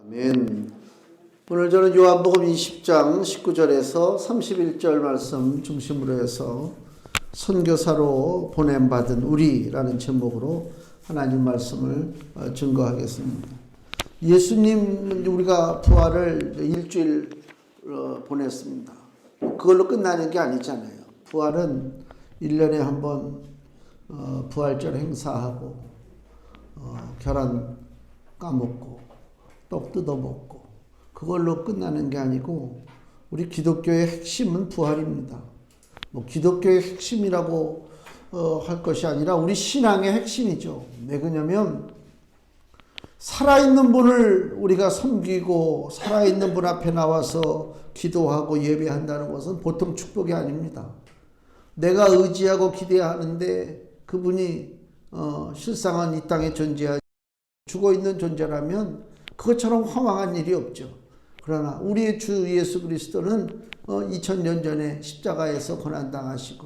아멘. 오늘 저는 요한복음 20장 19절에서 31절 말씀 중심으로 해서 선교사로 보냄받은 우리라는 제목으로 하나님 말씀을 증거하겠습니다. 예수님 우리가 부활을 일주일 보냈습니다. 그걸로 끝나는 게 아니잖아요. 부활은 1년에 한 번 부활절 행사하고 계란 까먹고 떡 뜯어먹고 그걸로 끝나는 게 아니고 우리 기독교의 핵심은 부활입니다. 기독교의 핵심이라고 할 것이 아니라 우리 신앙의 핵심이죠. 왜 그러냐면 살아있는 분을 우리가 섬기고 살아있는 분 앞에 나와서 기도하고 예배한다는 것은 보통 축복이 아닙니다. 내가 의지하고 기대하는데 그분이 실상은 이 땅에 존재하지 죽어있는 존재라면 그것처럼 허망한 일이 없죠. 그러나 우리의 주 예수 그리스도는 2000년 전에 십자가에서 고난당하시고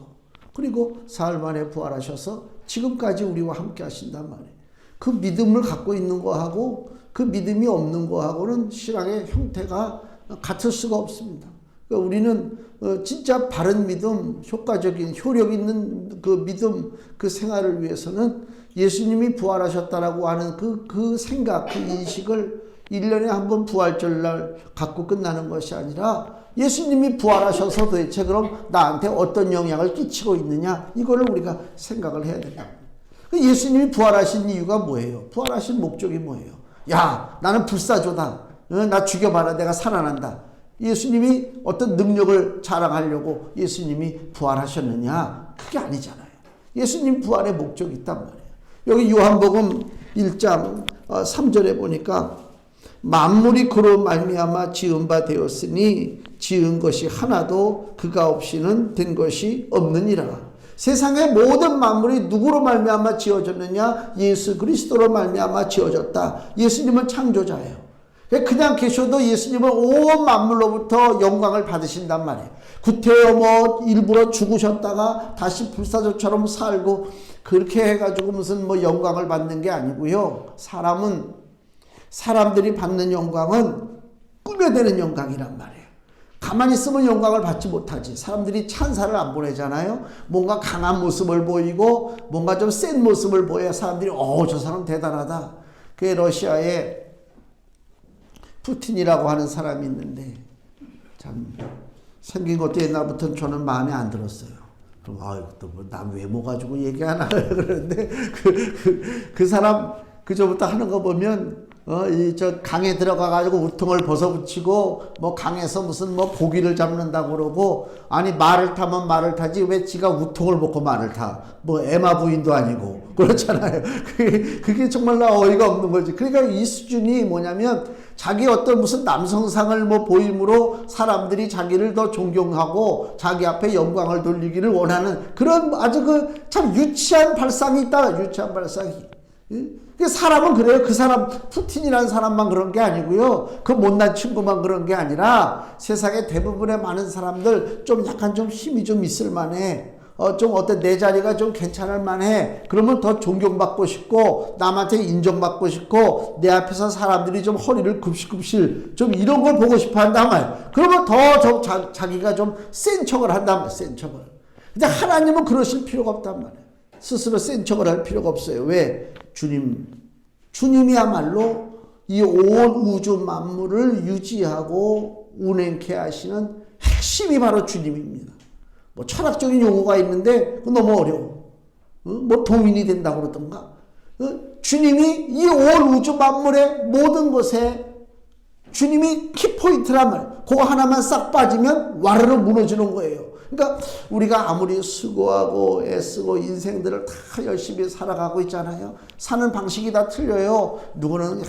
그리고 사흘 만에 부활하셔서 지금까지 우리와 함께 하신단 말이에요. 그 믿음을 갖고 있는 거하고 그 믿음이 없는 거하고는 신앙의 형태가 같을 수가 없습니다. 그러니까 우리는 진짜 바른 믿음, 효과적인 효력 있는 그 믿음, 그 생활을 위해서는 예수님이 부활하셨다라고 하는 그 생각, 그 인식을 1년에 한 번 부활절날 갖고 끝나는 것이 아니라 예수님이 부활하셔서 도대체 그럼 나한테 어떤 영향을 끼치고 있느냐, 이거를 우리가 생각을 해야 된다. 예수님이 부활하신 이유가 뭐예요? 부활하신 목적이 뭐예요? 야, 나는 불사조다. 나 죽여봐라. 내가 살아난다. 예수님이 어떤 능력을 자랑하려고 예수님이 부활하셨느냐? 그게 아니잖아요. 예수님 부활의 목적이 있단 말이에요. 여기 요한복음 1장 3절에 보니까 만물이 그로 말미암아 지은 바 되었으니 지은 것이 하나도 그가 없이는 된 것이 없느니라. 세상의 모든 만물이 누구로 말미암아 지어졌느냐? 예수 그리스도로 말미암아 지어졌다. 예수님은 창조자예요. 그냥 계셔도 예수님은 온 만물로부터 영광을 받으신단 말이에요. 구태여 일부러 죽으셨다가 다시 불사조처럼 살고 그렇게 해가지고 무슨 영광을 받는 게 아니고요. 사람들이 받는 영광은 꾸며대는 영광이란 말이에요. 가만히 있으면 영광을 받지 못하지. 사람들이 찬사를 안 보내잖아요. 뭔가 강한 모습을 보이고 뭔가 좀 센 모습을 보여야 사람들이 저 사람 대단하다. 그게 러시아에 푸틴이라고 하는 사람이 있는데 참 생긴 것도 옛날부터 저는 마음에 안 들었어요. 그럼 또 남 외모 가지고 얘기하나 그러는데 그 사람 그저부터 하는 거 보면 저 강에 들어가가지고 우통을 벗어붙이고 강에서 무슨 고기를 잡는다고 그러고 아니 말을 타면 말을 타지 왜 지가 우통을 벗고 말을 타? 에마 부인도 아니고 그렇잖아요. 그게 정말 어이가 없는 거지. 그러니까 이 수준이 뭐냐면 자기 어떤 무슨 남성상을 보임으로 사람들이 자기를 더 존경하고 자기 앞에 영광을 돌리기를 원하는 그런 아주 참 유치한 발상이 있다. 유치한 발상이. 사람은 그래요. 그 사람 푸틴이라는 사람만 그런 게 아니고요. 그 못난 친구만 그런 게 아니라 세상의 대부분의 많은 사람들 좀 약간 좀 힘이 좀 있을 만해. 좀 내 자리가 좀 괜찮을 만해. 그러면 더 존경받고 싶고 남한테 인정받고 싶고 내 앞에서 사람들이 좀 허리를 굽실굽실 좀 이런 걸 보고 싶어 한단 말이야. 그러면 더 자기가 좀 센 척을 한단 말이야. 센 척을. 근데 하나님은 그러실 필요가 없단 말이야. 스스로 센 척을 할 필요가 없어요. 왜? 주님이야말로 이 온 우주 만물을 유지하고 운행케 하시는 핵심이 바로 주님입니다. 철학적인 용어가 있는데 그건 너무 어려워. 동인이 된다고 그러던가. 주님이 이 온 우주 만물의 모든 것에 주님이 키포인트란 말. 그거 하나만 싹 빠지면 와르르 무너지는 거예요. 그러니까 우리가 아무리 수고하고 애쓰고 인생들을 다 열심히 살아가고 있잖아요. 사는 방식이 다 틀려요. 누구는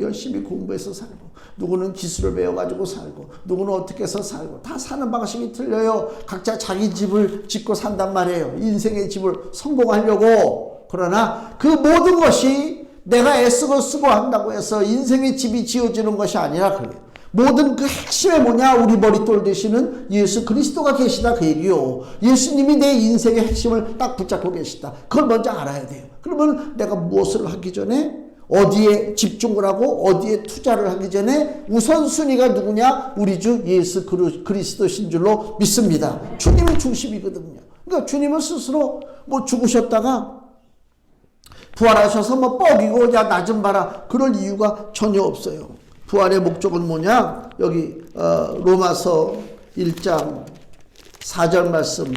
열심히 공부해서 살고 누구는 기술을 배워가지고 살고 누구는 어떻게 해서 살고 다 사는 방식이 틀려요. 각자 자기 집을 짓고 산단 말이에요. 인생의 집을 성공하려고. 그러나 그 모든 것이 내가 애쓰고 쓰고 한다고 해서 인생의 집이 지어지는 것이 아니라 그래요. 모든 그 핵심이 뭐냐? 우리 머릿돌 되시는 예수 그리스도가 계시다 그 얘기요. 예수님이 내 인생의 핵심을 딱 붙잡고 계시다. 그걸 먼저 알아야 돼요. 그러면 내가 무엇을 하기 전에 어디에 집중을 하고 어디에 투자를 하기 전에 우선순위가 누구냐? 우리 주 예수 그리스도신 줄로 믿습니다. 주님이 중심이거든요. 그러니까 주님은 스스로 뭐 죽으셨다가 부활하셔서 뭐 뻐기고 야 나 좀 봐라 그럴 이유가 전혀 없어요. 부활의 목적은 뭐냐? 여기 로마서 1장 4절 말씀,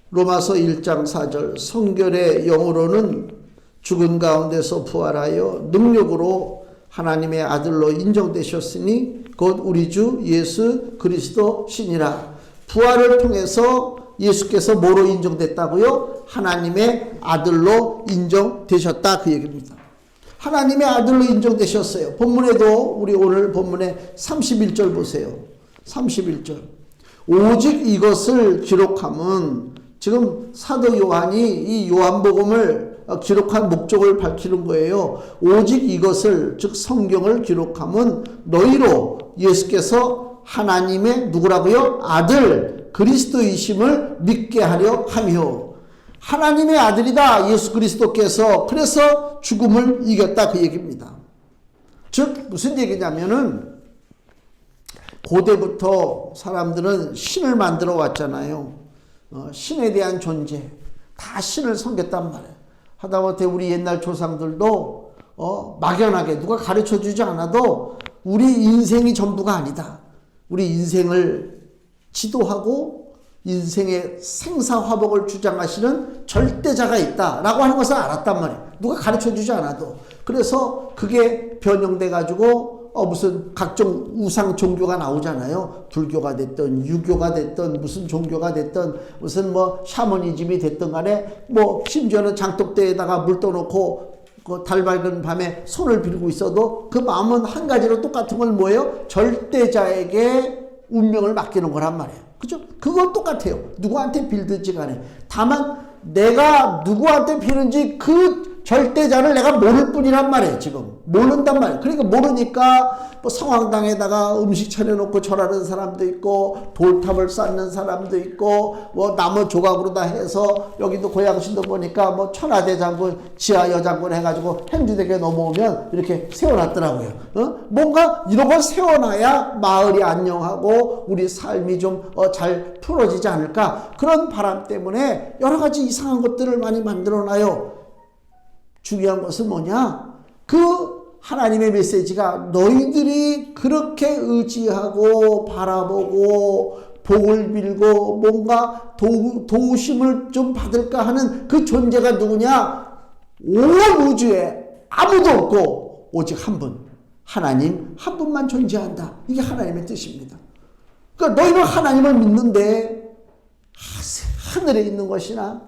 로마서 1장 4절, 성결의 영으로는 죽은 가운데서 부활하여 능력으로 하나님의 아들로 인정되셨으니 곧 우리 주 예수 그리스도 신이라. 부활을 통해서 예수께서 뭐로 인정됐다고요? 하나님의 아들로 인정되셨다 그 얘기입니다. 하나님의 아들로 인정되셨어요. 본문에도 우리 오늘 본문에 31절 보세요. 31절. 오직 이것을 기록함은, 지금 사도 요한이 이 요한복음을 기록한 목적을 밝히는 거예요. 오직 이것을, 즉 성경을 기록함은 너희로 예수께서 하나님의 누구라고요? 아들 그리스도이심을 믿게 하려 하며. 하나님의 아들이다 예수 그리스도께서. 그래서 죽음을 이겼다 그 얘기입니다. 즉 무슨 얘기냐면은 고대부터 사람들은 신을 만들어 왔잖아요. 신에 대한 존재, 다 신을 섬겼단 말이에요. 하다못해 우리 옛날 조상들도 막연하게 누가 가르쳐 주지 않아도 우리 인생이 전부가 아니다. 우리 인생을 지도하고 인생의 생사화복을 주장하시는 절대자가 있다라고 하는 것을 알았단 말이에요. 누가 가르쳐 주지 않아도. 그래서 그게 변형돼 가지고 무슨 각종 우상 종교가 나오잖아요. 불교가 됐든 유교가 됐든 무슨 종교가 됐든 무슨 뭐 샤머니즘이 됐든 간에 뭐 심지어는 장독대에다가 물 떠놓고 그 달 밝은 밤에 손을 빌고 있어도 그 마음은 한 가지로 똑같은 건 뭐예요? 절대자에게 운명을 맡기는 거란 말이에요. 그죠? 그건 똑같아요. 누구한테 빌든지 간에. 다만 내가 누구한테 빌는지 그 절대자를 내가 모를 뿐이란 말이에요. 지금 모른단 말이에요. 그러니까 모르니까 뭐 성황당에다가 음식 차려놓고 절하는 사람도 있고 돌탑을 쌓는 사람도 있고 뭐 나무 조각으로 다 해서 여기도 고양시도 보니까 뭐 천하대장군 지하여장군 해가지고 행주대교에 넘어오면 이렇게 세워놨더라고요. 뭔가 이런 걸 세워놔야 마을이 안녕하고 우리 삶이 좀 잘 풀어지지 않을까. 그런 바람 때문에 여러 가지 이상한 것들을 많이 만들어놔요. 중요한 것은 뭐냐? 그 하나님의 메시지가 너희들이 그렇게 의지하고 바라보고 복을 빌고 뭔가 도우심을 좀 받을까 하는 그 존재가 누구냐? 온 우주에 아무도 없고 오직 한 분, 하나님 한 분만 존재한다. 이게 하나님의 뜻입니다. 그러니까 너희는 하나님을 믿는데 하늘에 있는 것이나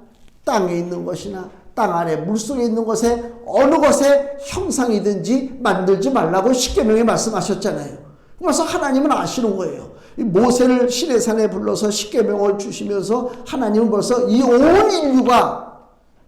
땅에 있는 것이나 땅 아래 물속에 있는 것에 어느 것의 형상이든지 만들지 말라고 십계명에 말씀하셨잖아요. 그래서 하나님은 아시는 거예요. 모세를 시내산에 불러서 십계명을 주시면서 하나님은 벌써 이 온 인류가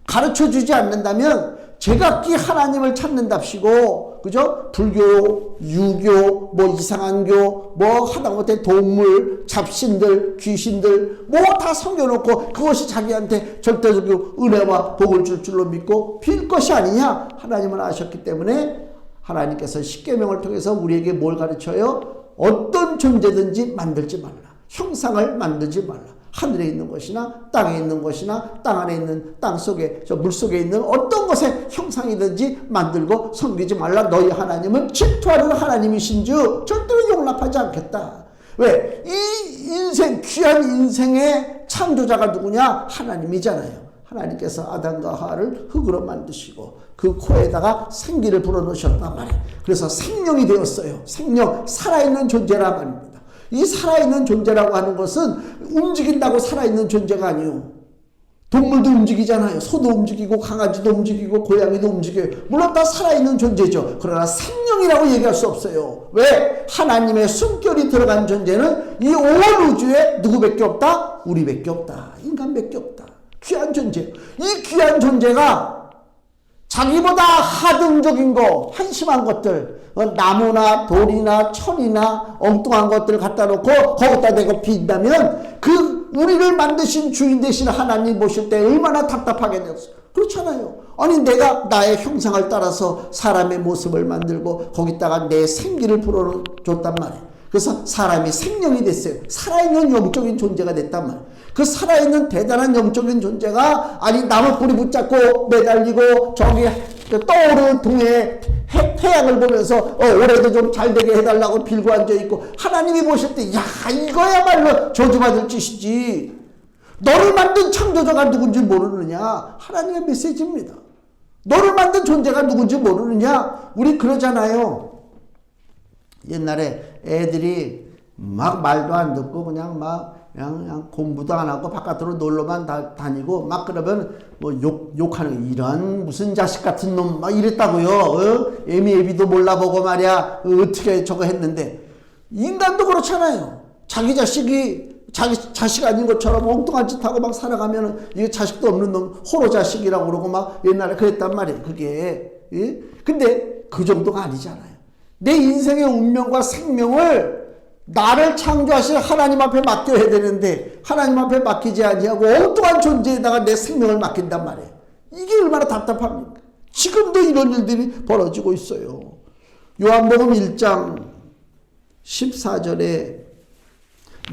가르쳐주지 않는다면 제각기 하나님을 찾는답시고, 그죠? 불교, 유교, 뭐 이상한 교, 뭐 하다못해 동물, 잡신들, 귀신들 뭐 다 섬겨놓고 그것이 자기한테 절대적으로 은혜와 복을 줄 줄로 믿고 빌 것이 아니냐? 하나님은 아셨기 때문에 하나님께서 십계명을 통해서 우리에게 뭘 가르쳐요? 어떤 존재든지 만들지 말라. 형상을 만들지 말라. 하늘에 있는 것이나 땅에 있는 것이나 땅 안에 있는 땅 속에 물 속에 있는 어떤 것의 형상이든지 만들고 섬기지 말라. 너희 하나님은 질투하는 하나님이신즉 절대로 용납하지 않겠다. 왜? 이 인생, 귀한 인생의 창조자가 누구냐? 하나님이잖아요. 하나님께서 아담과 하와를 흙으로 만드시고 그 코에다가 생기를 불어넣으셨단 말이에요. 그래서 생명이 되었어요. 생명, 살아있는 존재란 말입니다. 이 살아있는 존재라고 하는 것은 움직인다고 살아있는 존재가 아니에요. 동물도 움직이잖아요. 소도 움직이고 강아지도 움직이고 고양이도 움직여요. 물론 다 살아있는 존재죠. 그러나 생명이라고 얘기할 수 없어요. 왜? 하나님의 숨결이 들어간 존재는 이 온 우주에 누구밖에 없다? 우리밖에 없다. 인간밖에 없다. 귀한 존재. 이 귀한 존재가 자기보다 하등적인 거, 한심한 것들, 나무나 돌이나 철이나 엉뚱한 것들을 갖다 놓고 거기다 대고 빈다면 그 우리를 만드신 주인 되신 하나님 보실 때 얼마나 답답하겠냐고요. 그렇잖아요. 아니 내가 나의 형상을 따라서 사람의 모습을 만들고 거기다가 내 생기를 불어줬단 말이에요. 그래서 사람이 생명이 됐어요. 살아있는 영적인 존재가 됐단 말이에요. 그 살아있는 대단한 영적인 존재가 아니 나무 뿌리 붙잡고 매달리고 저기 떠오르는 동해에 태양을 보면서 올해도 좀 잘되게 해달라고 빌고 앉아있고 하나님이 보실 때 야 이거야말로 저주받을 짓이지. 너를 만든 창조자가 누군지 모르느냐? 하나님의 메시지입니다. 너를 만든 존재가 누군지 모르느냐? 우리 그러잖아요. 옛날에 애들이 막 말도 안 듣고 그냥 공부도 안 하고 바깥으로 놀러만 다니고 막 그러면 뭐 욕하는 이런 무슨 자식 같은 놈 막 이랬다고요. 애미애비도 몰라보고 말이야. 어떻게 저거 했는데 인간도 그렇잖아요. 자기 자식이 자기 자식 아닌 것처럼 엉뚱한 짓 하고 막 살아가면은 이게 자식도 없는 놈 호로 자식이라고 그러고 막 옛날에 그랬단 말이에요. 그게. 예? 근데 그 정도가 아니잖아요. 내 인생의 운명과 생명을 나를 창조하실 하나님 앞에 맡겨야 되는데 하나님 앞에 맡기지 아니하고 엉뚱한 존재에다가 내 생명을 맡긴단 말이에요. 이게 얼마나 답답합니까? 지금도 이런 일들이 벌어지고 있어요. 요한복음 1장 14절에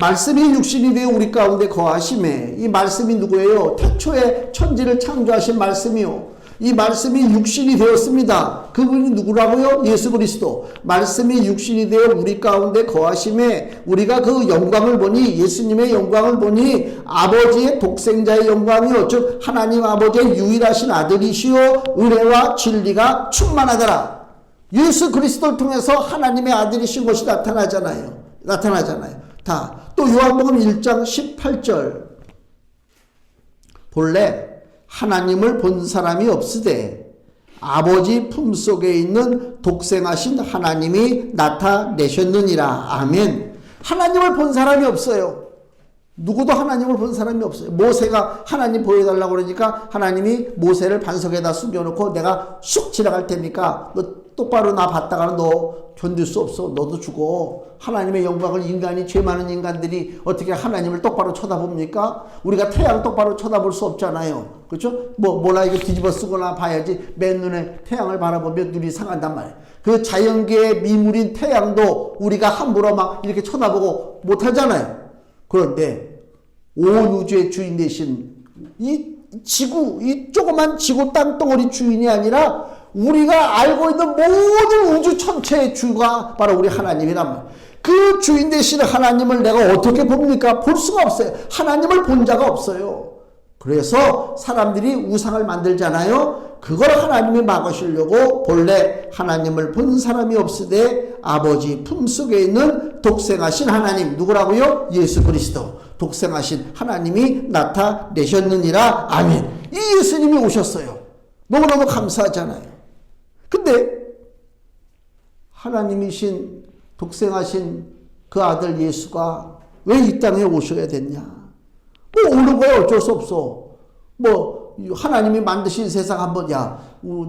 말씀이 육신이 되어 우리 가운데 거하심에 이 말씀이 누구예요? 태초에 천지를 창조하신 말씀이요. 이 말씀이 육신이 되었습니다. 그분이 누구라고요? 예수 그리스도. 말씀이 육신이 되어 우리 가운데 거하심에 우리가 그 영광을 보니 예수님의 영광을 보니 아버지의 독생자의 영광이요 즉 하나님 아버지의 유일하신 아들이시요 은혜와 진리가 충만하더라. 예수 그리스도를 통해서 하나님의 아들이신 것이 나타나잖아요. 다. 또 요한복음 1장 18절 본래 하나님을 본 사람이 없으되 아버지 품속에 있는 독생하신 하나님이 나타내셨느니라. 아멘. 하나님을 본 사람이 없어요. 누구도 하나님을 본 사람이 없어요. 모세가 하나님 보여달라고 그러니까 하나님이 모세를 반석에다 숨겨놓고 내가 쑥 지나갈 테니까 너 똑바로 나 봤다가는 너 견딜 수 없어. 너도 죽어. 하나님의 영광을 인간이 죄 많은 인간들이 어떻게 하나님을 똑바로 쳐다봅니까? 우리가 태양 똑바로 쳐다볼 수 없잖아요. 그렇죠? 뭐라 이거 뒤집어 쓰거나 봐야지 맨눈에 태양을 바라보면 눈이 상한단 말이에요. 그 자연계의 미물인 태양도 우리가 함부로 막 이렇게 쳐다보고 못하잖아요. 그런데 온 우주의 주인 되신 이 지구, 이 조그만 지구 땅덩어리 주인이 아니라 우리가 알고 있는 모든 우주 전체의 주가 바로 우리 하나님이란 말이에요. 그 주인 되신 하나님을 내가 어떻게 봅니까? 볼 수가 없어요. 하나님을 본 자가 없어요. 그래서 사람들이 우상을 만들잖아요. 그걸 하나님이 막으시려고 본래 하나님을 본 사람이 없으되 아버지 품속에 있는 독생하신 하나님 누구라고요? 예수 그리스도. 독생하신 하나님이 나타내셨느니라. 아멘. 이 예수님이 오셨어요. 너무너무 감사하잖아요. 근데 하나님이신 독생하신 그 아들 예수가 왜 이 땅에 오셔야 됐냐? 뭐 오는 거야 어쩔 수 없어. 뭐 하나님이 만드신 세상 한번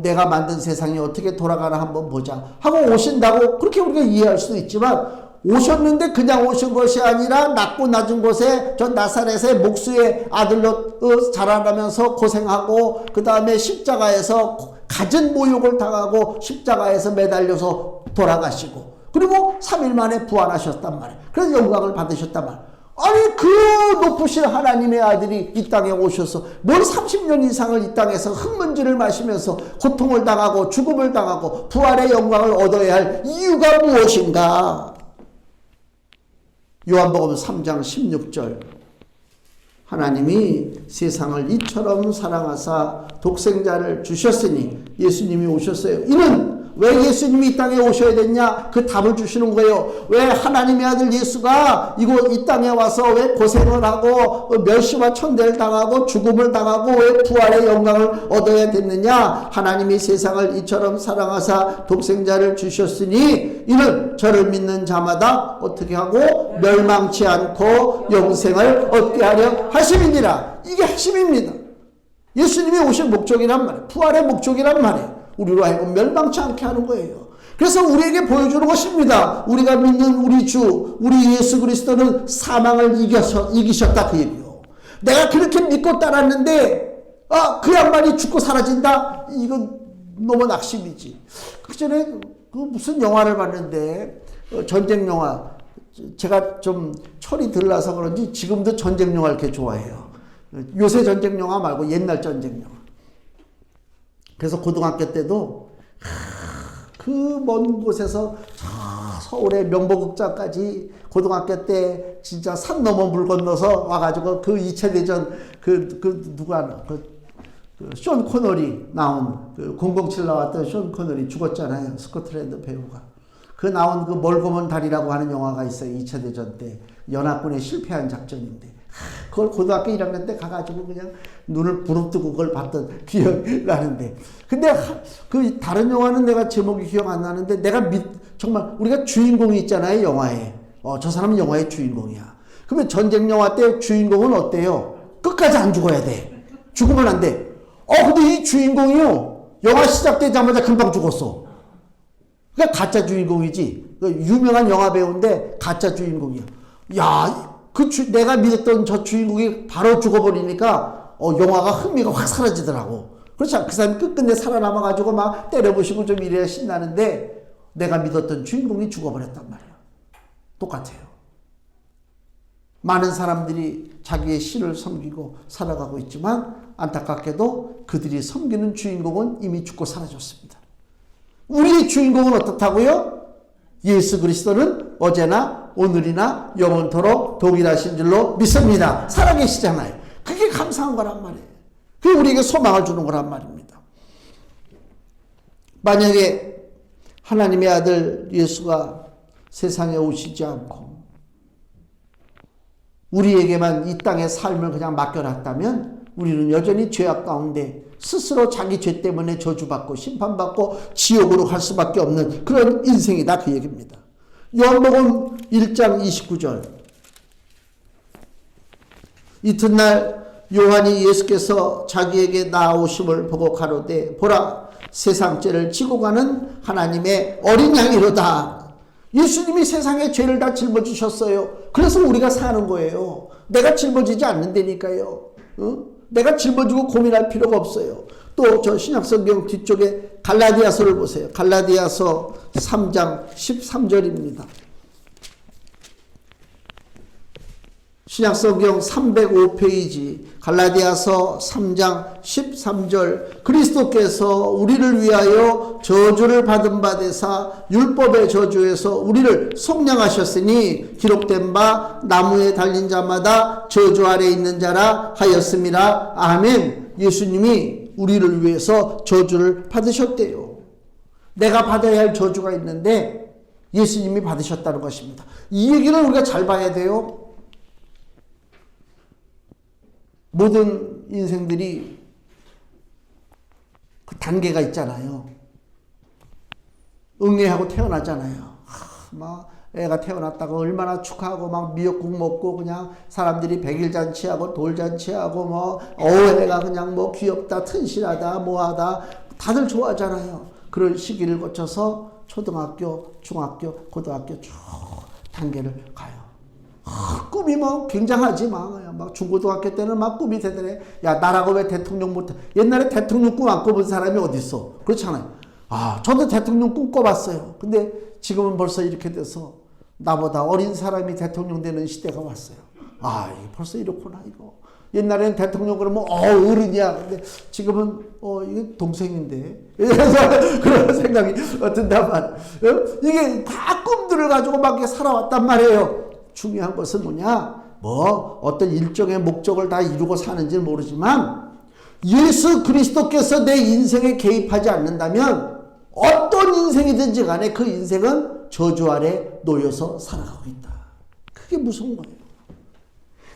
내가 만든 세상이 어떻게 돌아가나 한번 보자 하고 오신다고 그렇게 우리가 이해할 수도 있지만 오셨는데 그냥 오신 것이 아니라 낮고 낮은 곳에 저 나사렛의 목수의 아들로 자라나면서 고생하고 그 다음에 십자가에서 갖은 모욕을 당하고 십자가에서 매달려서 돌아가시고 그리고 3일 만에 부활하셨단 말이에요. 그래서 영광을 받으셨단 말이에요. 아니 그 높으신 하나님의 아들이 이 땅에 오셔서 뭘 30년 이상을 이 땅에서 흙먼지를 마시면서 고통을 당하고 죽음을 당하고 부활의 영광을 얻어야 할 이유가 무엇인가? 요한복음 3장 16절 하나님이 세상을 이처럼 사랑하사 독생자를 주셨으니 예수님이 오셨어요. 이는 왜 예수님이 이 땅에 오셔야 됐냐? 그 답을 주시는 거예요. 왜 하나님의 아들 예수가 이 땅에 와서 왜 고생을 하고 멸시와 천대를 당하고 죽음을 당하고 왜 부활의 영광을 얻어야 됐느냐? 하나님이 세상을 이처럼 사랑하사 독생자를 주셨으니 이는 저를 믿는 자마다 어떻게 하고 멸망치 않고 영생을 얻게 하려 하심이니라. 이게 핵심입니다. 예수님이 오신 목적이란 말이에요. 부활의 목적이란 말이에요. 우리로 하여금 멸망치 않게 하는 거예요. 그래서 우리에게 보여주는 것입니다. 우리가 믿는 우리 주, 우리 예수 그리스도는 사망을 이기셨다 그 얘기요. 내가 그렇게 믿고 따랐는데 그 양반이 죽고 사라진다? 이건 너무 낙심이지. 그 전에 그 무슨 영화를 봤는데 전쟁 영화, 제가 좀 철이 덜 나서 그런지 지금도 전쟁 영화 이렇게 좋아해요. 요새 전쟁 영화 말고 옛날 전쟁 영화. 그래서 고등학교 때도 그 먼 곳에서 저 서울의 명보극장까지 고등학교 때 진짜 산 넘어 물 건너서 와가지고 그 2차 대전 션 코너리 나온 007 나왔던 션 코너리 죽었잖아요. 스코틀랜드 배우가. 그 나온 그 멀고 먼 달이라고 하는 영화가 있어요. 2차 대전 때 연합군에 실패한 작전인데 그걸 고등학교 1학년 때 가가지고 그냥 눈을 부릅뜨고 그걸 봤던 기억이 나는데, 근데 그 다른 영화는 내가 제목이 기억 안 나는데 내가 정말 우리가 주인공이 있잖아요 영화에. 저 사람은 영화의 주인공이야. 그러면 전쟁 영화 때 주인공은 어때요? 끝까지 안 죽어야 돼. 죽으면 안 돼. 근데 이 주인공이요 영화 시작되자마자 금방 죽었어. 그러니까 가짜 주인공이지. 유명한 영화 배우인데 가짜 주인공이야. 야, 내가 믿었던 저 주인공이 바로 죽어버리니까 영화가 흥미가 확 사라지더라고. 그렇지 않아? 그 사람이 끝끝내 살아남아가지고 막 때려보시고 좀 이래야 신나는데 내가 믿었던 주인공이 죽어버렸단 말이야. 똑같아요. 많은 사람들이 자기의 신을 섬기고 살아가고 있지만 안타깝게도 그들이 섬기는 주인공은 이미 죽고 사라졌습니다. 우리의 주인공은 어떻다고요? 예수 그리스도는 어제나 오늘이나 영원토록 동일하신 줄로 믿습니다. 살아계시잖아요. 그게 감사한 거란 말이에요. 그게 우리에게 소망을 주는 거란 말입니다. 만약에 하나님의 아들 예수가 세상에 오시지 않고 우리에게만 이 땅의 삶을 그냥 맡겨놨다면 우리는 여전히 죄악 가운데 스스로 자기 죄 때문에 저주받고 심판받고 지옥으로 갈 수밖에 없는 그런 인생이다 그 얘기입니다. 요한복음 1장 29절. 이튿날 요한이 예수께서 자기에게 나오심을 보고 가로되 보라 세상 죄를 지고 가는 하나님의 어린 양이로다. 예수님이 세상의 죄를 다 짊어지셨어요. 그래서 우리가 사는 거예요. 내가 짊어지지 않는다니까요. 내가 짊어지고 고민할 필요가 없어요. 또 저 신약성경 뒤쪽에 갈라디아서를 보세요. 갈라디아서 3장 13절입니다. 신약성경 305페이지 갈라디아서 3장 13절. 그리스도께서 우리를 위하여 저주를 받은 바 되사 율법의 저주에서 우리를 속량하셨으니 기록된 바 나무에 달린 자마다 저주 아래 있는 자라 하였음이라. 아멘. 예수님이 우리를 위해서 저주를 받으셨대요. 내가 받아야 할 저주가 있는데 예수님이 받으셨다는 것입니다. 이 얘기를 우리가 잘 봐야 돼요. 모든 인생들이 그 단계가 있잖아요. 응애하고 태어나잖아요. 막 애가 태어났다고 얼마나 축하하고 막 미역국 먹고 그냥 사람들이 백일잔치하고 돌잔치하고 뭐 애가 그냥 뭐 귀엽다 튼실하다 뭐하다 다들 좋아하잖아요. 그런 시기를 거쳐서 초등학교, 중학교, 고등학교 쭉 단계를 가요. 꿈이 뭐 굉장하지 막 중고등학교 때는 막 꿈이 대단해. 야 나라고 왜 대통령 못해. 옛날에 대통령 꿈 안 꿔본 사람이 어딨어. 그렇잖아요. 저도 대통령 꿈 꿔봤어요. 근데 지금은 벌써 이렇게 돼서 나보다 어린 사람이 대통령 되는 시대가 왔어요. 이게 벌써 이렇구나 이거. 옛날에는 대통령 그러면 어른이야. 근데 지금은 이게 동생인데. 그래서 그런 생각이 든다만 이게 다 꿈들을 가지고 막 이렇게 살아왔단 말이에요. 중요한 것은 뭐냐? 어떤 일종의 목적을 다 이루고 사는지는 모르지만 예수 그리스도께서 내 인생에 개입하지 않는다면 어떤 인생이든지 간에 그 인생은 저주 아래 놓여서 살아가고 있다. 그게 무서운 거예요.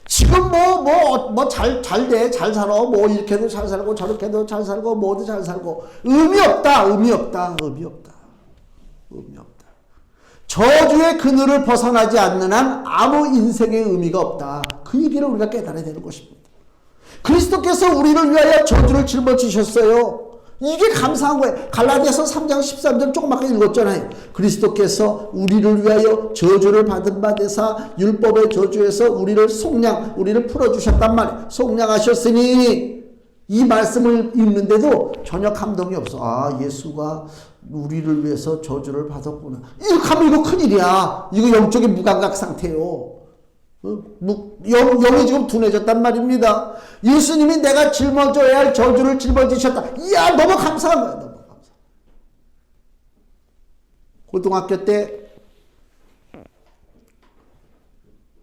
지금 잘 돼, 잘 살아. 이렇게도 잘 살고 저렇게도 잘 살고 뭐도 잘 살고 의미 없다. 저주의 그늘을 벗어나지 않는 한 아무 인생의 의미가 없다. 그 얘기를 우리가 깨달아야 되는 것입니다. 그리스도께서 우리를 위하여 저주를 짊어지셨어요. 이게 감사한 거예요. 갈라디아서 3장 13절 조금 아까 읽었잖아요. 그리스도께서 우리를 위하여 저주를 받은 바 되사 율법의 저주에서 우리를 우리를 풀어주셨단 말이에요. 속량하셨으니 이 말씀을 읽는데도 전혀 감동이 없어. 아, 예수가 우리를 위해서 저주를 받았구나. 이렇게 하면 이거 큰일이야. 이거 영적인 무감각 상태예요. 영이 지금 둔해졌단 말입니다. 예수님이 내가 짊어져야 할 저주를 짊어지셨다. 이야, 너무 감사한 거야. 너무 감사. 고등학교 때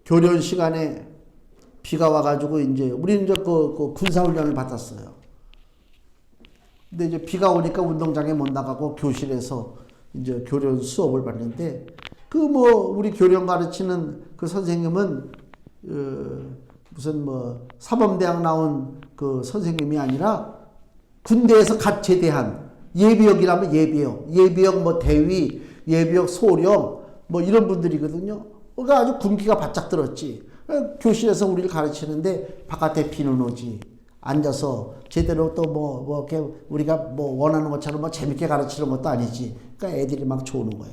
교련 시간에 비가 와가지고 이제 우리는 이제 그 군사훈련을 받았어요. 근데 이제 비가 오니까 운동장에 못 나가고 교실에서 이제 교련 수업을 받는데 우리 교련 가르치는 그 선생님은 무슨 사범대학 나온 그 선생님이 아니라 군대에서 갓 제대한 예비역이라면 예비역 대위, 예비역 소령 이런 분들이거든요. 그러니까 아주 군기가 바짝 들었지. 교실에서 우리를 가르치는데 바깥에 비는 오지. 앉아서 제대로 또 이렇게 우리가 원하는 것처럼 재밌게 가르치는 것도 아니지. 그러니까 애들이 막 조는 거야.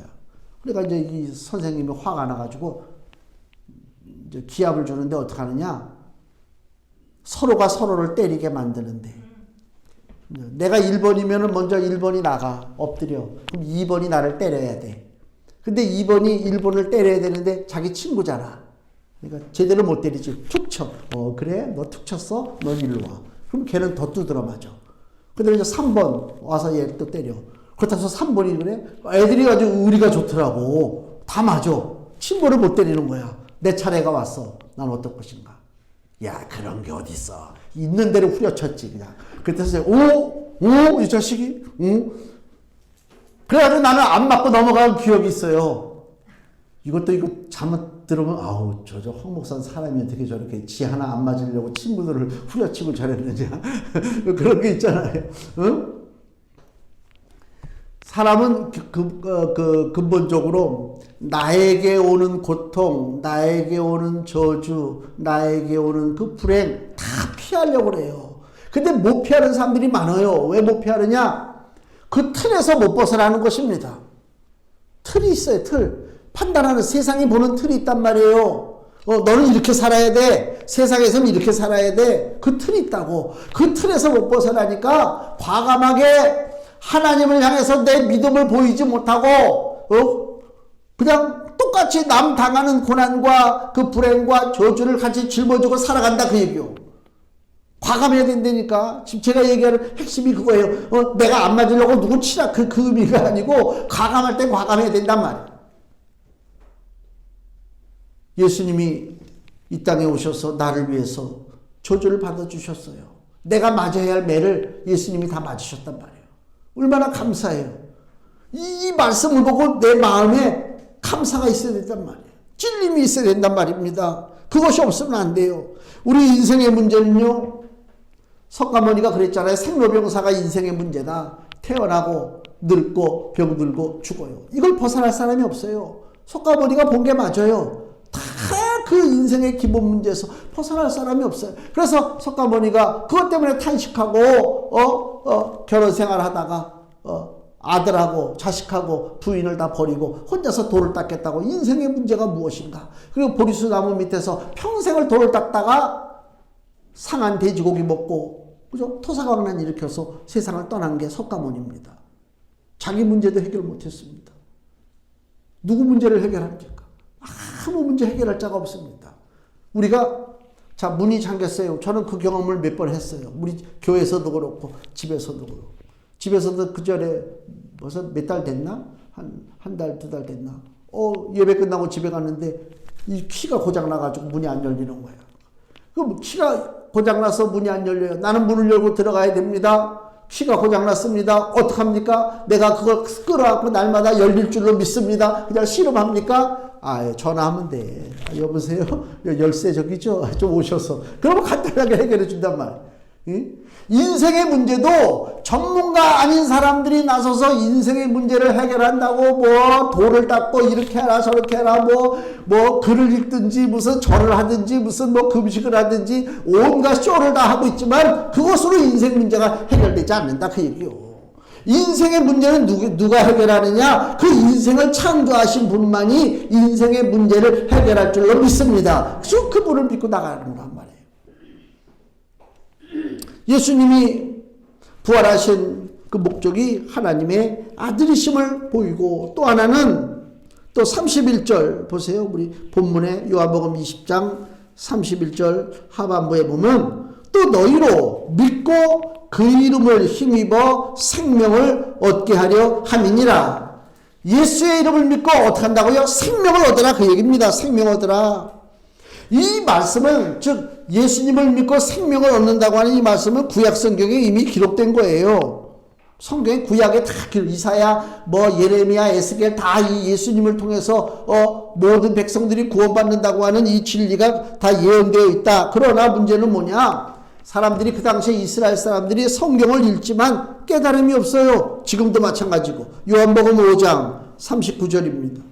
그러니까 이제 이 선생님이 화가 나가지고 이제 기합을 주는데 어떻게 하느냐? 서로가 서로를 때리게 만드는데. 내가 1번이면은 먼저 1번이 나가. 엎드려. 그럼 2번이 나를 때려야 돼. 근데 2번이 1번을 때려야 되는데 자기 친구잖아. 그러니까 제대로 못 때리지. 툭 쳐. 그래? 너 툭 쳤어? 넌 일로 와. 그럼 걔는 더 두드려 맞아. 근데 이제 3번 와서 얘를 또 때려. 그렇다고 해서 3번이 그래? 애들이 아주 의리가 좋더라고. 다 맞아. 친구를 못 때리는 거야. 내 차례가 왔어. 난 어떨 것인가? 야, 그런 게 어딨어. 있는 대로 후려쳤지, 그냥. 그래서 이 자식이? 그래가지고 나는 안 맞고 넘어간 기억이 있어요. 이거 잘못 들으면, 저 황 목사는 사람이 어떻게 저렇게 지 하나 안 맞으려고 친구들을 후려치고 저랬느냐. 그런 게 있잖아요. 응? 사람은 근본적으로 나에게 오는 고통, 나에게 오는 저주, 나에게 오는 그 불행 다 피하려고 그래요. 근데 못 피하는 사람들이 많아요. 왜 못 피하느냐? 그 틀에서 못 벗어나는 것입니다. 틀이 있어요, 틀. 판단하는 세상이 보는 틀이 있단 말이에요. 너는 이렇게 살아야 돼. 세상에서는 이렇게 살아야 돼. 그 틀이 있다고. 그 틀에서 못 벗어나니까 과감하게 하나님을 향해서 내 믿음을 보이지 못하고 그냥 똑같이 남 당하는 고난과 그 불행과 저주를 같이 짊어지고 살아간다 그 얘기요. 과감해야 된다니까. 지금 제가 얘기하는 핵심이 그거예요. 내가 안 맞으려고 누구 치라 그 의미가 아니고 과감할 땐 과감해야 된단 말이에요. 예수님이 이 땅에 오셔서 나를 위해서 저주를 받아주셨어요. 내가 맞아야 할 매를 예수님이 다 맞으셨단 말이에요. 얼마나 감사해요. 이 말씀을 보고 내 마음에 감사가 있어야 된단 말이에요. 찔림이 있어야 된단 말입니다. 그것이 없으면 안 돼요. 우리 인생의 문제는요. 석가모니가 그랬잖아요. 생로병사가 인생의 문제다. 태어나고 늙고 병들고 죽어요. 이걸 벗어날 사람이 없어요. 석가모니가 본 게 맞아요. 다 그 인생의 기본 문제에서 벗어날 사람이 없어요. 그래서 석가모니가 그것 때문에 탄식하고 결혼 생활하다가 아들하고 자식하고 부인을 다 버리고 혼자서 돌을 닦겠다고 인생의 문제가 무엇인가. 그리고 보리수 나무 밑에서 평생을 돌을 닦다가 상한 돼지고기 먹고 그죠? 토사광난 일으켜서 세상을 떠난 게 석가모니입니다. 자기 문제도 해결 못했습니다. 누구 문제를 해결합니까? 아무 문제 해결할 자가 없습니다. 우리가 문이 잠겼어요. 저는 그 경험을 몇 번 했어요. 우리 교회에서도 그렇고 집에서도 그렇고. 집에서도 그 전에 벌써 몇 달 됐나? 한 달, 2달 됐나? 예배 끝나고 집에 갔는데 이 키가 고장나가지고 문이 안 열리는 거야. 그럼 키가 고장나서 문이 안 열려요. 나는 문을 열고 들어가야 됩니다. 키가 고장났습니다. 어떡합니까? 내가 그걸 끌어갖고 날마다 열릴 줄로 믿습니다. 그냥 실험합니까? 전화하면 돼. 여보세요? 열쇠 저기죠? 좀 오셔서. 그러면 간단하게 해결해 준단 말이에요. 인생의 문제도 전문가 아닌 사람들이 나서서 인생의 문제를 해결한다고 돌을 닦고 이렇게 하라 저렇게 하라 글을 읽든지 무슨 절을 하든지 무슨 금식을 하든지 온갖 쇼를 다 하고 있지만 그것으로 인생 문제가 해결되지 않는다 그 얘기요. 인생의 문제는 누가 해결하느냐? 그 인생을 창조하신 분만이 인생의 문제를 해결할 줄로 믿습니다. 그래서 그분을 믿고 나가는 거란 말이에요. 예수님이 부활하신 그 목적이 하나님의 아들이심을 보이고, 또 하나는 또 31절 보세요. 우리 본문에 요한복음 20장 31절 하반부에 보면 또 너희로 믿고 그 이름을 힘입어 생명을 얻게 하려 함이니라. 예수의 이름을 믿고 어떻게 한다고요? 생명을 얻으라, 그 얘기입니다. 생명 얻으라. 이 말씀은, 즉 예수님을 믿고 생명을 얻는다고 하는 이 말씀은 구약 성경에 이미 기록된 거예요. 성경에 구약에 다 이사야, 예레미야, 에스겔 다 이 예수님을 통해서 모든 백성들이 구원받는다고 하는 이 진리가 다 예언되어 있다. 그러나 문제는 뭐냐? 사람들이 그 당시에 이스라엘 사람들이 성경을 읽지만 깨달음이 없어요. 지금도 마찬가지고. 요한복음 5장 39절입니다.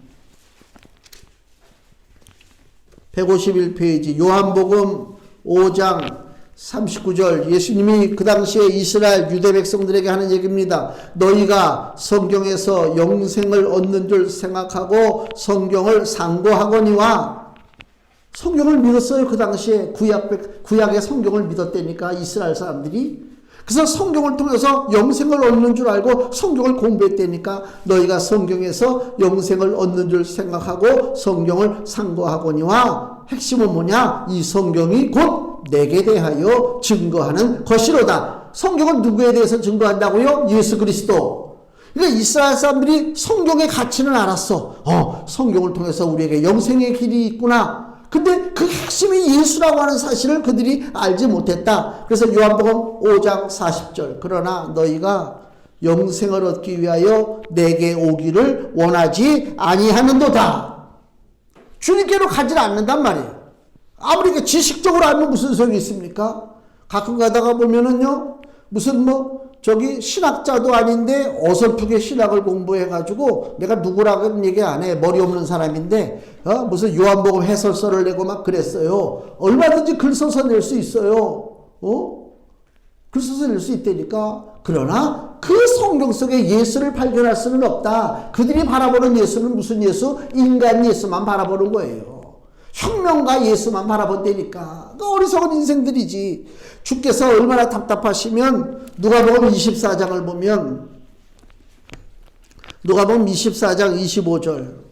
151페이지 요한복음 5장 39절 예수님이 그 당시에 이스라엘 유대 백성들에게 하는 얘기입니다. 너희가 성경에서 영생을 얻는 줄 생각하고 성경을 상고하거니와. 성경을 믿었어요. 그 당시에 구약의 성경을 믿었다니까 이스라엘 사람들이. 그래서 성경을 통해서 영생을 얻는 줄 알고 성경을 공부했다니까 너희가 성경에서 영생을 얻는 줄 생각하고 성경을 상고하거니와. 핵심은 뭐냐? 이 성경이 곧 내게 대하여 증거하는 것이로다. 성경은 누구에 대해서 증거한다고요? 예수 그리스도. 그러니까 이스라엘 사람들이 성경의 가치는 알았어. 성경을 통해서 우리에게 영생의 길이 있구나. 근데 그 핵심이 예수라고 하는 사실을 그들이 알지 못했다. 그래서 요한복음 5장 40절 그러나 너희가 영생을 얻기 위하여 내게 오기를 원하지 아니하는도다. 주님께로 가지 않는단 말이에요. 아무리 지식적으로 알면 무슨 소용이 있습니까? 가끔 가다가 보면은요, 무슨 신학자도 아닌데 어설프게 신학을 공부해가지고 내가 누구라고는 얘기 안 해. 머리 없는 사람인데, 무슨 요한복음 해설서를 내고 막 그랬어요. 얼마든지 글 써서 낼 수 있어요. 글 써서 낼 수 있다니까. 그러나 그 성경 속에 예수를 발견할 수는 없다. 그들이 바라보는 예수는 무슨 예수? 인간 예수만 바라보는 거예요. 혁명가 예수만 바라본다니까. 그 어리석은 인생들이지. 주께서 얼마나 답답하시면 누가복음 24장을 보면 누가복음 24장 25절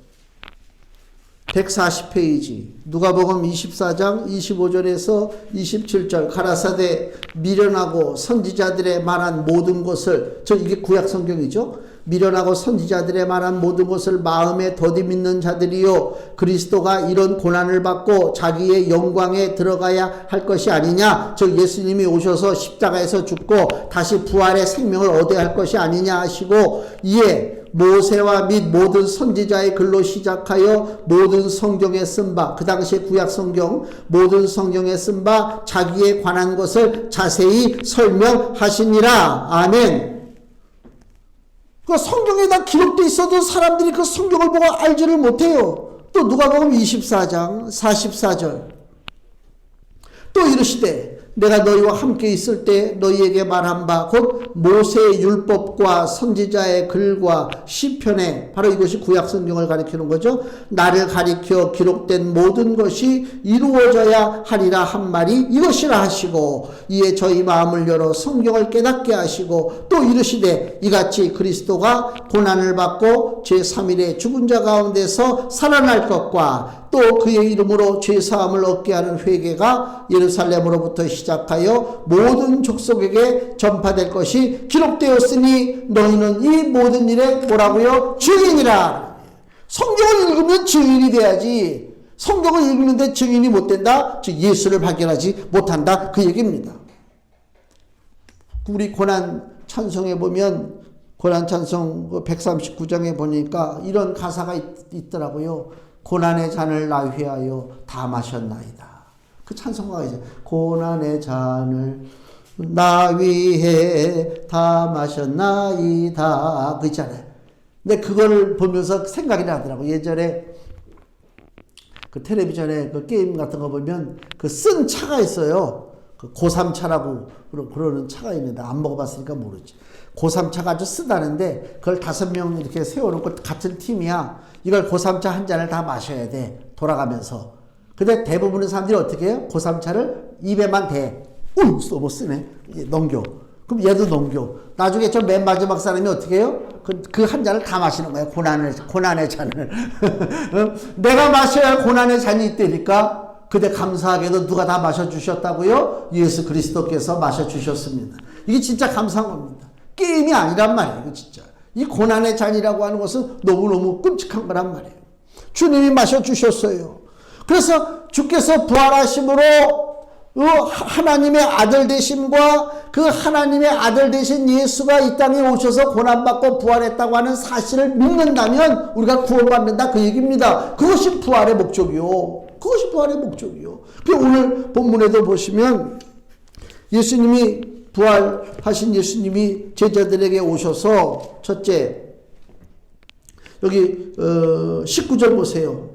140페이지 누가복음 24장 25절에서 27절 가라사대 미련하고 선지자들의 말한 모든 것을 이게 구약 성경이죠. 미련하고 선지자들의 말한 모든 것을 마음에 더디 믿는 자들이요 그리스도가 이런 고난을 받고 자기의 영광에 들어가야 할 것이 아니냐. 즉 예수님이 오셔서 십자가에서 죽고 다시 부활의 생명을 얻어야 할 것이 아니냐 하시고 이에 모세와 및 모든 선지자의 글로 시작하여 모든 성경에 쓴 바, 그 당시의 구약 성경 모든 성경에 쓴 바 자기에 관한 것을 자세히 설명하시니라. 아멘. 그 성경에 다 기록되어 있어도 사람들이 그 성경을 보고 알지를 못해요. 또 누가복음 24장 44절 또 이르시되 내가 너희와 함께 있을 때 너희에게 말한 바 곧 모세의 율법과 선지자의 글과 시편에 바로 이것이 구약 성경을 가리키는 거죠. 나를 가리켜 기록된 모든 것이 이루어져야 하리라 한 말이 이것이라 하시고 이에 저희 마음을 열어 성경을 깨닫게 하시고 또 이르시되 이같이 그리스도가 고난을 받고 제3일에 죽은 자 가운데서 살아날 것과 또 그의 이름으로 죄사함을 얻게 하는 회개가 예루살렘으로부터 시작하여 모든 족속에게 전파될 것이 기록되었으니 너희는 이 모든 일에 뭐라고요? 증인이라. 성경을 읽으면 증인이 돼야지. 성경을 읽는데 증인이 못 된다? 즉 예수를 발견하지 못한다. 그 얘기입니다. 우리 고난 찬송에 보면 고난 찬송 139장에 보니까 이런 가사가 있더라고요. 고난의 잔을 나 위하여 다 마셨나이다. 그 찬송가가 있어요. 고난의 잔을 나 위해 다 마셨나이다. 그 있잖아요. 근데 그걸 보면서 생각이 나더라고. 예전에 그 텔레비전에 그 게임 같은 거 보면 그 쓴 차가 있어요. 그 고삼차라고 그러는 차가 있는데 안 먹어봤으니까 모르지. 고삼차가 아주 쓰다는데 그걸 5명 이렇게 세워놓고 같은 팀이야. 이걸 고삼차 한 잔을 다 마셔야 돼. 돌아가면서. 근데 대부분의 사람들이 어떻게 해요? 고삼차를 입에만 대. 너무 쓰네. 넘겨. 그럼 얘도 넘겨. 나중에 저 맨 마지막 사람이 어떻게 해요? 그 한 잔을 다 마시는 거예요. 고난의 잔을. 내가 마셔야 고난의 잔이 있다니까. 근데 감사하게도 누가 다 마셔주셨다고요? 예수 그리스도께서 마셔주셨습니다. 이게 진짜 감사한 겁니다. 게임이 아니란 말이에요. 이거 진짜. 이 고난의 잔이라고 하는 것은 너무너무 끔찍한 거란 말이에요. 주님이 마셔주셨어요. 그래서 주께서 부활하심으로 하나님의 아들 되심과 그 하나님의 아들 되신 예수가 이 땅에 오셔서 고난받고 부활했다고 하는 사실을 믿는다면 우리가 구원받는다 그 얘기입니다. 그것이 부활의 목적이요. 그것이 부활의 목적이요. 오늘 본문에도 보시면 예수님이 부활하신 예수님이 제자들에게 오셔서 첫째 여기 19절 보세요.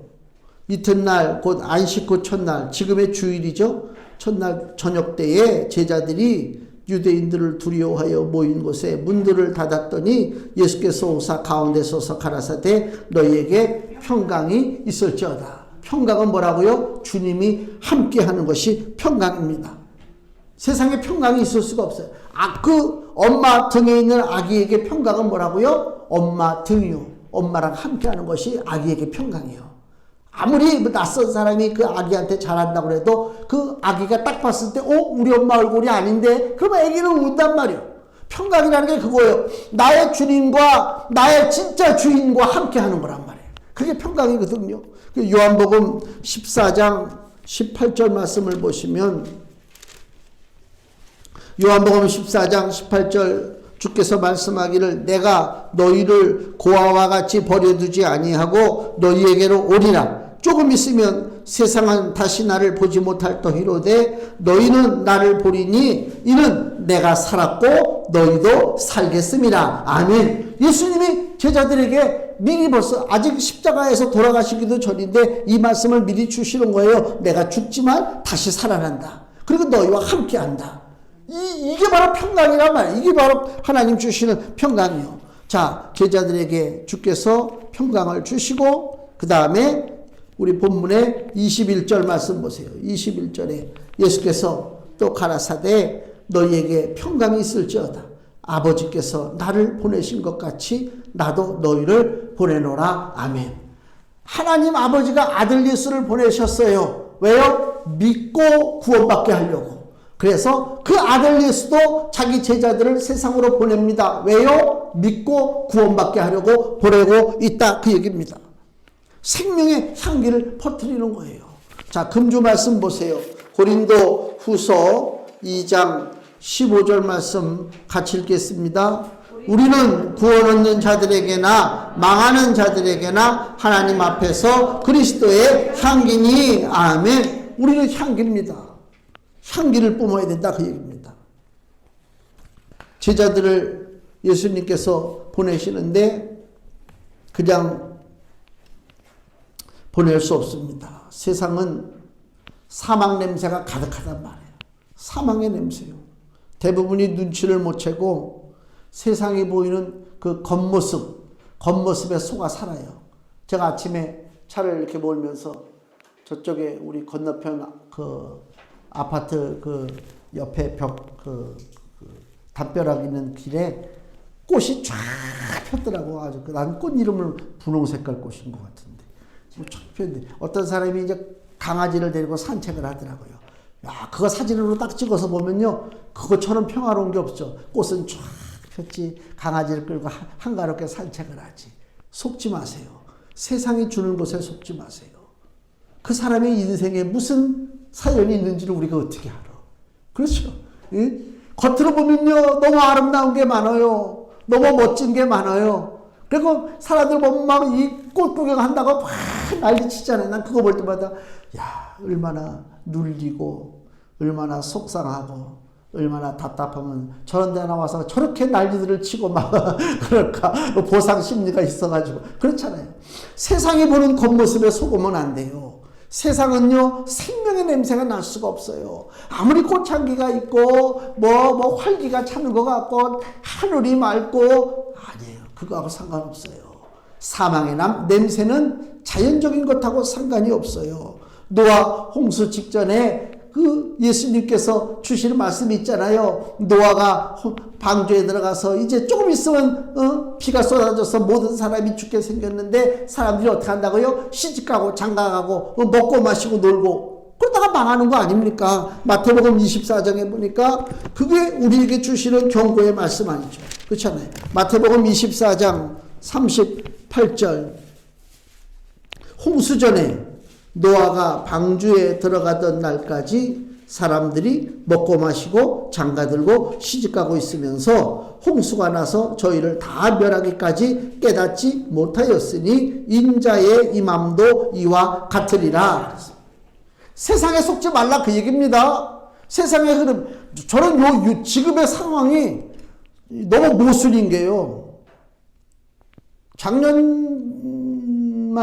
이튿날 곧 안식 후 첫날 지금의 주일이죠. 첫날 저녁 때에 제자들이 유대인들을 두려워하여 모인 곳에 문들을 닫았더니 예수께서 오사 가운데 서서 가라사대 너희에게 평강이 있을지어다. 평강은 뭐라고요? 주님이 함께하는 것이 평강입니다. 세상에 평강이 있을 수가 없어요. 그 엄마 등에 있는 아기에게 평강은 뭐라고요? 엄마 등이요. 엄마랑 함께하는 것이 아기에게 평강이에요. 아무리 낯선 사람이 그 아기한테 잘한다고 해도 그 아기가 딱 봤을 때 우리 엄마 얼굴이 아닌데 그러면 아기는 운단 말이에요. 평강이라는 게 그거예요. 나의 주님과 나의 진짜 주인과 함께하는 거란 말이에요. 그게 평강이거든요. 요한복음 14장 18절 말씀을 보시면 요한복음 14장 18절 주께서 말씀하기를 내가 너희를 고아와 같이 버려두지 아니하고 너희에게로 오리라. 조금 있으면 세상은 다시 나를 보지 못할 터이로되 너희는 나를 보리니 이는 내가 살았고 너희도 살겠음이라. 아멘. 예수님이 제자들에게 미리 벌써 아직 십자가에서 돌아가시기도 전인데 이 말씀을 미리 주시는 거예요. 내가 죽지만 다시 살아난다. 그리고 너희와 함께한다. 이게 바로 평강이란 말이에요. 이게 바로 하나님 주시는 평강이요. 자, 제자들에게 주께서 평강을 주시고 그 다음에 우리 본문의 21절 말씀 보세요. 21절에 예수께서 또 가라사대 너희에게 평강이 있을지어다. 아버지께서 나를 보내신 것 같이 나도 너희를 보내노라. 아멘. 하나님 아버지가 아들 예수를 보내셨어요. 왜요? 믿고 구원받게 하려고. 그래서 그 아들 예수도 자기 제자들을 세상으로 보냅니다. 왜요? 믿고 구원받게 하려고 보내고 있다 그 얘기입니다. 생명의 향기를 퍼뜨리는 거예요. 자, 금주 말씀 보세요. 고린도 후서 2장 15절 말씀 같이 읽겠습니다. 우리는 구원 얻는 자들에게나 망하는 자들에게나 하나님 앞에서 그리스도의 향기니. 아멘. 우리는 향기입니다. 향기를 뿜어야 된다 그 얘기입니다. 제자들을 예수님께서 보내시는데 그냥 보낼 수 없습니다. 세상은 사망 냄새가 가득하단 말이에요. 사망의 냄새요. 대부분이 눈치를 못 채고 세상에 보이는 그 겉모습에 속아 살아요. 제가 아침에 차를 이렇게 몰면서 저쪽에 우리 건너편 그 아파트 그 옆에 담벼락 있는 길에 꽃이 쫙 폈더라고. 아주 난 꽃 이름을 분홍 색깔 꽃인 것 같은데. 쫙 폈는데 어떤 사람이 이제 강아지를 데리고 산책을 하더라고요. 야, 그거 사진으로 딱 찍어서 보면요, 그것처럼 평화로운 게 없죠. 꽃은 쫙 폈지, 강아지를 끌고 한가롭게 산책을 하지. 속지 마세요. 세상이 주는 것에 속지 마세요. 그 사람의 인생에 무슨 사연이 있는지를 우리가 어떻게 알아? 그렇죠? 예? 겉으로 보면요, 너무 아름다운 게 많아요. 너무 멋진 게 많아요. 그리고 사람들 보면 막 이 꽃 구경한다고 막 난리 치잖아요. 난 그거 볼 때마다, 야, 얼마나 눌리고, 얼마나 속상하고, 얼마나 답답하면 저런 데 나와서 저렇게 난리들을 치고 막 그럴까? 보상 심리가 있어가지고. 그렇잖아요. 세상이 보는 겉모습에 속으면 안 돼요. 세상은요, 생명의 냄새가 날 수가 없어요. 아무리 꽃향기가 있고, 활기가 차는 것 같고, 하늘이 맑고, 아니에요. 그거하고 상관없어요. 사망의 냄새는 자연적인 것하고 상관이 없어요. 노아 홍수 직전에 그 예수님께서 주시는 말씀이 있잖아요. 노아가 방주에 들어가서 이제 조금 있으면 비가 쏟아져서 모든 사람이 죽게 생겼는데 사람들이 어떻게 한다고요? 시집가고 장가가고 먹고 마시고 놀고 그러다가 망하는 거 아닙니까? 마태복음 24장에 보니까 그게 우리에게 주시는 경고의 말씀 아니죠. 그렇잖아요. 마태복음 24장 38절 홍수 전에 노아가 방주에 들어가던 날까지 사람들이 먹고 마시고 장가들고 시집가고 있으면서 홍수가 나서 저희를 다 멸하기까지 깨닫지 못하였으니 인자의 임함도 이와 같으리라. 세상에 속지 말라 그 얘기입니다. 세상의 흐름, 저는 지금의 상황이 너무 모순인 게요. 작년만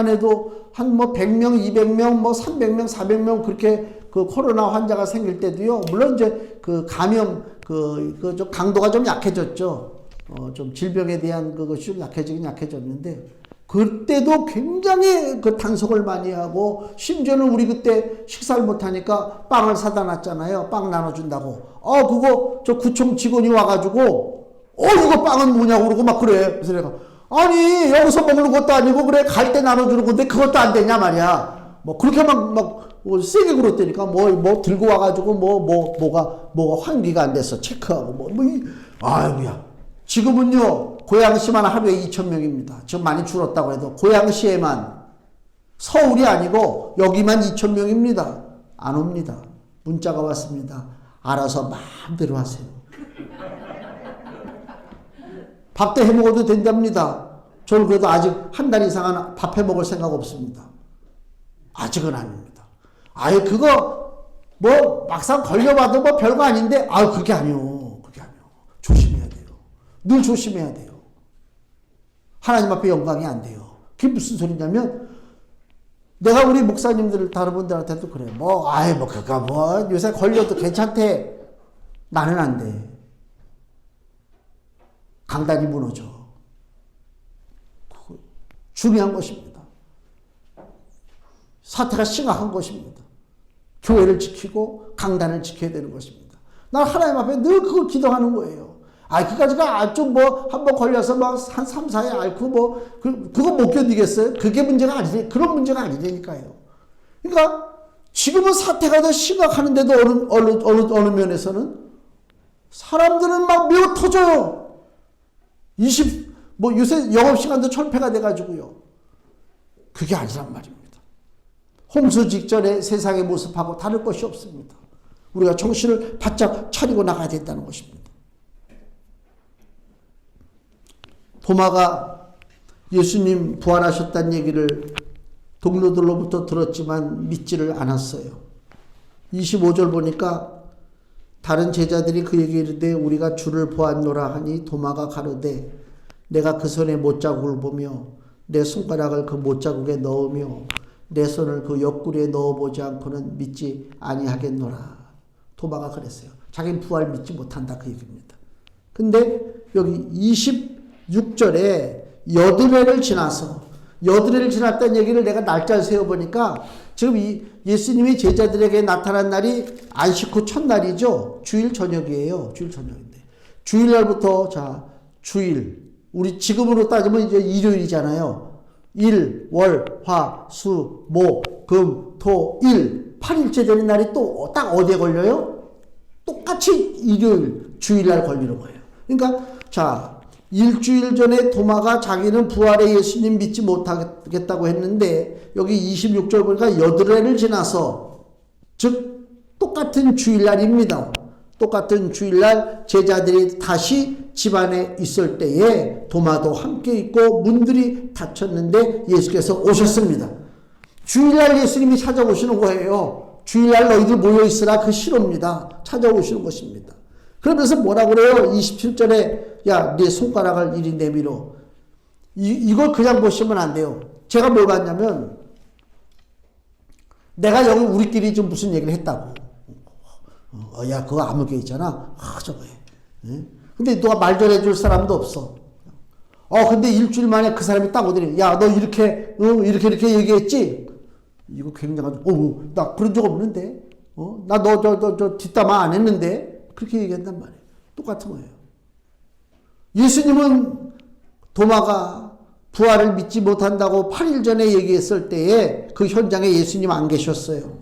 해도 한 100명, 200명, 300명, 400명 그렇게 그 코로나 환자가 생길 때도요. 물론 이제 그 감염 좀 강도가 좀 약해졌죠. 좀 질병에 대한 그것이 좀 약해졌는데 그때도 굉장히 그 단속을 많이 하고 심지어는 우리 그때 식사를 못 하니까 빵을 사다 놨잖아요. 빵 나눠준다고. 그거 저 구청 직원이 와가지고 이거 빵은 뭐냐고 그러고 막 그래. 그래서 내가 아니 여기서 먹는 것도 아니고 그래 갈 때 나눠주는 건데 그것도 안 되냐 말이야. 그렇게 막 세게 굴었다니까 들고 와가지고 뭐가 환기가 안 돼서 체크하고 아이고야. 지금은요 고양시만 하루에 2,000명입니다. 지금 많이 줄었다고 해도 고양시에만 서울이 아니고 여기만 2,000명입니다. 안 옵니다. 문자가 왔습니다. 알아서 마음대로 하세요. 밥도 해먹어도 된답니다. 저는 그래도 아직 한 달 이상은 밥 해먹을 생각 없습니다. 아직은 아닙니다. 그거 막상 걸려봐도 별거 아닌데 그게 아니요. 조심해야 돼요. 늘 조심해야 돼요. 하나님 앞에 영광이 안 돼요. 그게 무슨 소리냐면 내가 우리 목사님들 다른 분들한테도 그래. 그가 요새 걸려도 괜찮대. 나는 안 돼. 강단이 무너져. 중요한 것입니다. 사태가 심각한 것입니다. 교회를 지키고 강단을 지켜야 되는 것입니다. 난 하나님 앞에 늘 그걸 기도하는 거예요. 그까지가 한번 걸려서 한 3, 4회 앓고 그거 못 견디겠어요? 그게 문제가 아니래. 그런 문제가 아니라니까요. 그러니까 지금은 사태가 더 심각하는데도 어느 면에서는 사람들은 막 미어 터져요. 요새 영업시간도 철폐가 돼가지고요. 그게 아니란 말입니다. 홍수 직전에 세상의 모습하고 다를 것이 없습니다. 우리가 정신을 바짝 차리고 나가야 된다는 것입니다. 도마가 예수님 부활하셨다는 얘기를 동료들로부터 들었지만 믿지를 않았어요. 25절 보니까 다른 제자들이 그에게 이르되 우리가 주를 보았노라 하니 도마가 가로되 내가 그 손에 못자국을 보며 내 손가락을 그 못자국에 넣으며 내 손을 그 옆구리에 넣어보지 않고는 믿지 아니하겠노라. 도마가 그랬어요. 자기는 부활 믿지 못한다 그 얘기입니다. 근데 여기 26절에 여드레를 지났다는 얘기를 내가 날짜를 세어보니까 지금 예수님이 제자들에게 나타난 날이 안식 후 첫날이죠. 주일 저녁이에요. 주일 저녁인데. 주일날부터 주일. 우리 지금으로 따지면 이제 일요일이잖아요. 일, 월, 화, 수, 목, 금, 토, 일. 8일째 되는 날이 또 딱 어디에 걸려요? 똑같이 일요일, 주일날 걸리는 거예요. 그러니까 일주일 전에 도마가 자기는 부활의 예수님 믿지 못하겠다고 했는데 여기 26절 보니까 여드레를 지나서 즉 똑같은 주일날입니다. 똑같은 주일날 제자들이 다시 집안에 있을 때에 도마도 함께 있고 문들이 닫혔는데 예수께서 오셨습니다. 주일날 예수님이 찾아오시는 거예요. 주일날 너희들 모여있으라 그 신호입니다. 찾아오시는 것입니다. 그러면서 뭐라 그래요? 27절에 야, 네 손가락을 이리 내밀어. 이걸 그냥 보시면 안 돼요. 제가 뭘 봤냐면 내가 여기 우리끼리 좀 무슨 얘기를 했다고. 야, 그거 아무개 있잖아. 저거 해. 예? 근데 누가 말 전해줄 사람도 없어. 근데 일주일 만에 그 사람이 딱 오더니, 야, 너 이렇게 얘기했지? 이거 굉장한, 나 그런 적 없는데? 나 너 뒷담화 안 했는데? 그렇게 얘기한단 말이에요. 똑같은 거예요. 예수님은 도마가 부활을 믿지 못한다고 8일 전에 얘기했을 때에 그 현장에 예수님 안 계셨어요.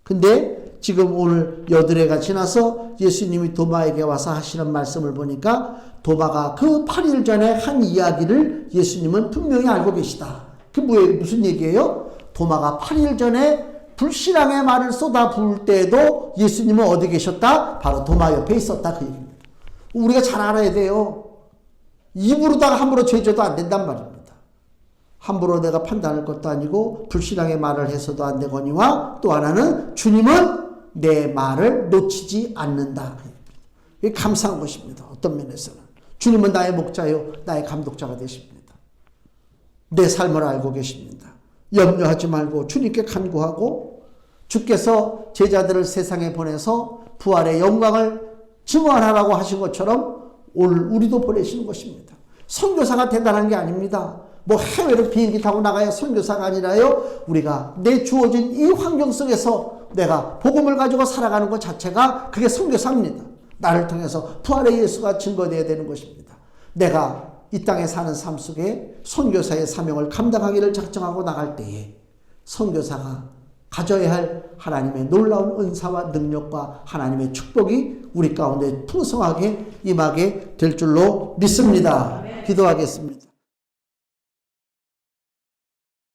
근데 지금 오늘 여드레가 지나서 예수님이 도마에게 와서 하시는 말씀을 보니까 도마가 그 8일 전에 한 이야기를 예수님은 분명히 알고 계시다. 그게 무슨 얘기예요? 도마가 8일 전에 불신앙의 말을 쏟아 부을 때에도 예수님은 어디 계셨다? 바로 도마 옆에 있었다. 그 얘기입니다. 우리가 잘 알아야 돼요. 입으로다가 함부로 죄져도 안 된단 말입니다. 함부로 내가 판단할 것도 아니고 불신앙의 말을 해서도 안 되거니와 또 하나는 주님은 내 말을 놓치지 않는다. 이게 감사한 것입니다. 어떤 면에서는. 주님은 나의 목자요, 나의 감독자가 되십니다. 내 삶을 알고 계십니다. 염려하지 말고 주님께 간구하고 주께서 제자들을 세상에 보내서 부활의 영광을 증언하라고 하신 것처럼 오늘 우리도 보내시는 것입니다. 선교사가 대단한 게 아닙니다. 뭐 해외로 비행기 타고 나가야 선교사가 아니라요. 우리가 내 주어진 이 환경 속에서 내가 복음을 가지고 살아가는 것 자체가 그게 선교사입니다. 나를 통해서 부활의 예수가 증거되어야 되는 것입니다. 내가 이 땅에 사는 삶 속에 선교사의 사명을 감당하기를 작정하고 나갈 때에 선교사가 가져야 할 하나님의 놀라운 은사와 능력과 하나님의 축복이 우리 가운데 풍성하게 임하게 될 줄로 믿습니다. 기도하겠습니다.